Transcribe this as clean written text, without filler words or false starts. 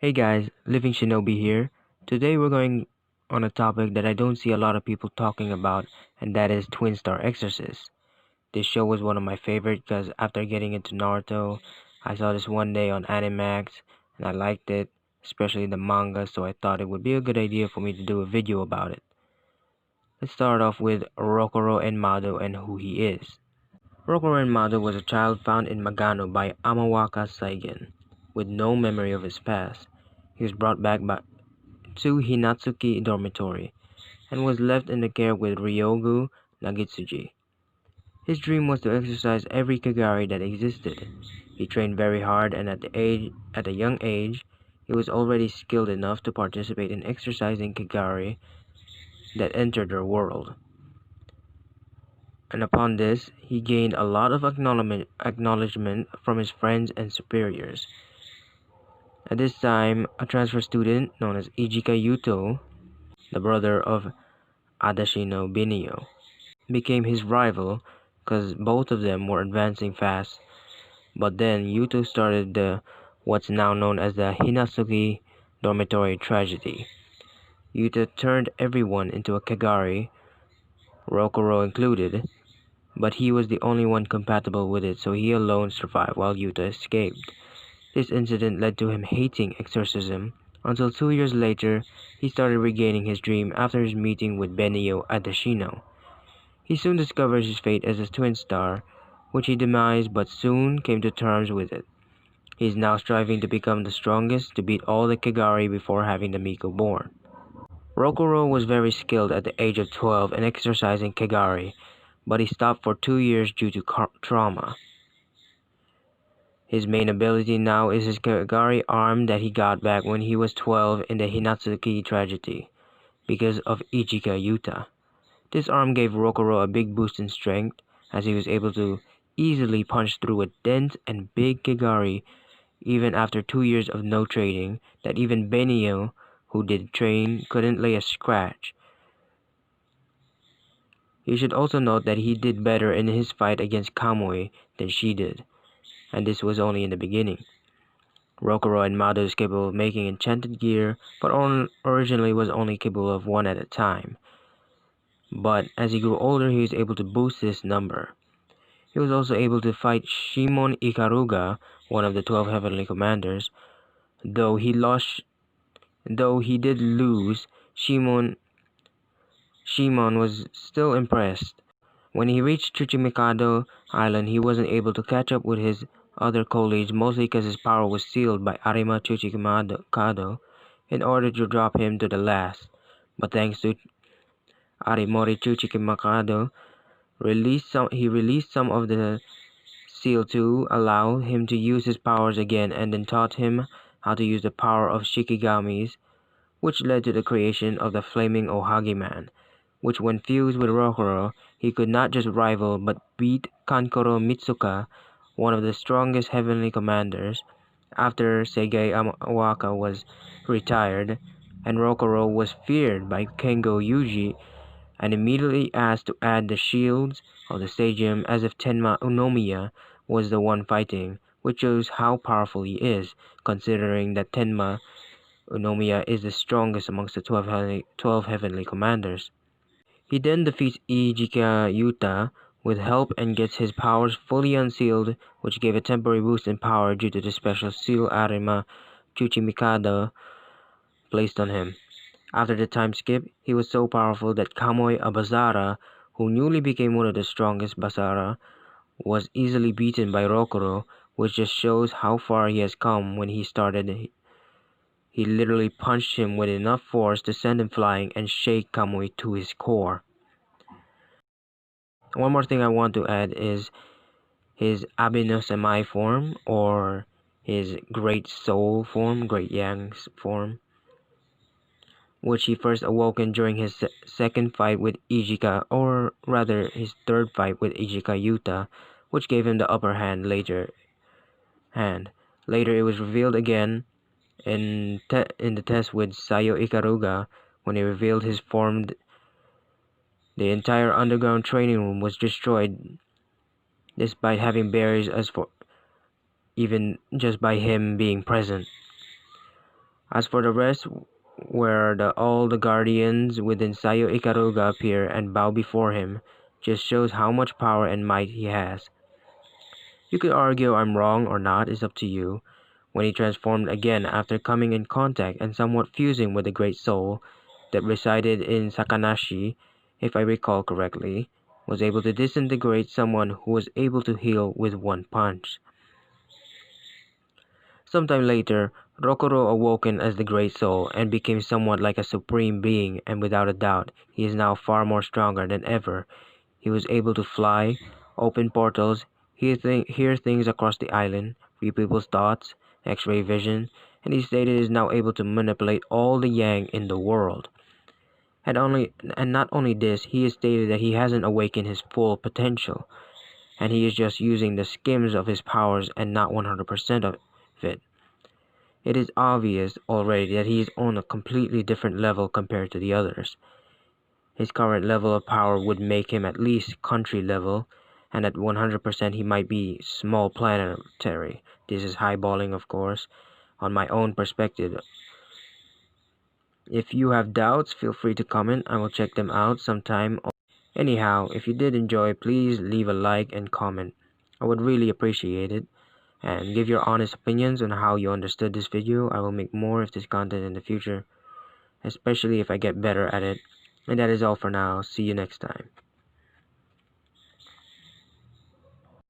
Hey guys, Living Shinobi here. Today we're going on a topic that I don't see a lot of people talking about, and that is Twin Star Exorcist. This show was one of my favorites because after getting into Naruto, I saw this one day on Animax, and I liked it, especially the manga, so I thought it would be a good idea for me to do a video about it. Let's start off with Rokuro Enmadou and who he is. Rokuro Enmadou was a child found in Magano by Amawaka Saigen, with no memory of his past. He was brought back to Hinatsuki Dormitory and was left in the care with Ryogu Nagitsuji. His dream was to exercise every Kegare that existed. He trained very hard, and at a young age, he was already skilled enough to participate in exercising Kegare that entered their world. And upon this, he gained a lot of acknowledgement from his friends and superiors. At this time, a transfer student known as Ijika Yuto, the brother of ADASHINO BENII, became his rival because both of them were advancing fast. But then Yuto started what's now known as the Hinatsuki Dormitory tragedy. Yuto turned everyone into a Kegare, Rokuro included, but he was the only one compatible with it, so he alone survived while Yuta escaped. This incident led to him hating exorcism, until 2 years later, he started regaining his dream after his meeting with BENII ADASHINO. He soon discovered his fate as a twin star, which he demised but soon came to terms with it. He is now striving to become the strongest to beat all the Kegare before having the MIKO born. Rokuro was very skilled at the age of 12 in exercising Kegare, but he stopped for 2 years due to trauma. His main ability now is his Kegare arm that he got back when he was 12 in the Hinatsuki tragedy, because of Ijika Yuta. This arm gave Rokuro a big boost in strength, as he was able to easily punch through a dense and big Kegare even after 2 years of no training, that even BENII, who did train, couldn't lay a scratch. You should also note that he did better in his fight against Kamui than she did, and this was only in the beginning. Rokuro Enmadou is capable of making enchanted gear, but originally was only capable of one at a time. But as he grew older, he was able to boost this number. He was also able to fight Shimon Ikaruga, one of the 12 heavenly commanders. Though he did lose, Shimon was still impressed. When he reached Tsuchimikado Island, he wasn't able to catch up with his other colleagues, mostly because his power was sealed by Arima Tsuchimikado in order to drop him to the last. But thanks to Arimori Tsuchimikado, he released some of the seal to allow him to use his powers again, and then taught him how to use the power of Shikigamis, which led to the creation of the Flaming Ohagi Man, which when fused with Rokuro, he could not just rival but beat Kankuro Mitsuka, one of the strongest heavenly commanders, after Seigei Amawaka was retired, and Rokuro was feared by Kengo Yuji and immediately asked to add the shields of the stadium as if Tenma Unomiya was the one fighting, which shows how powerful he is, considering that Tenma Unomiya is the strongest amongst the 12 heavenly commanders. He then defeats Ijika Yuta with help and gets his powers fully unsealed, which gave a temporary boost in power due to the special seal Arima Tsuchimikado placed on him. After the time skip, he was so powerful that Kamui Abazara, who newly became one of the strongest Basara, was easily beaten by Rokuro, which just shows how far he has come. When he started, he literally punched him with enough force to send him flying and shake Kamui to his core. One more thing I want to add is his Abino Semai form, or his Great Soul form, Great Yang's form, which he first awoken during his second fight with Ijika, or rather his third fight with Ijika Yuta, which gave him the upper hand later. Later it was revealed again in the test with Sayo Ikaruga. When he revealed his form, the entire underground training room was destroyed, despite having barriers as for even just by him being present. As for the rest, where all the guardians within Sayo Ikaruga appear and bow before him, just shows how much power and might he has. You could argue I'm wrong or not, is up to you. When he transformed again after coming in contact and somewhat fusing with the Great Soul that resided in Sakanashi, if I recall correctly, was able to disintegrate someone who was able to heal with one punch. Sometime later, Rokuro awoken as the Great Soul and became somewhat like a supreme being, and without a doubt, he is now far more stronger than ever. He was able to fly, open portals, hear things across the island, read people's thoughts, X-ray vision, and he stated he is now able to manipulate all the yang in the world. And not only this, he has stated that he hasn't awakened his full potential, and he is just using the skims of his powers and not 100% of it. It is obvious already that he is on a completely different level compared to the others. His current level of power would make him at least country level, and at 100% he might be small planetary. This is highballing, of course, on my own perspective. If you have doubts, feel free to comment. I will check them out sometime. Anyhow, if you did enjoy, please leave a like and comment. I would really appreciate it. And give your honest opinions on how you understood this video. I will make more of this content in the future, especially if I get better at it. And that is all for now. See you next time.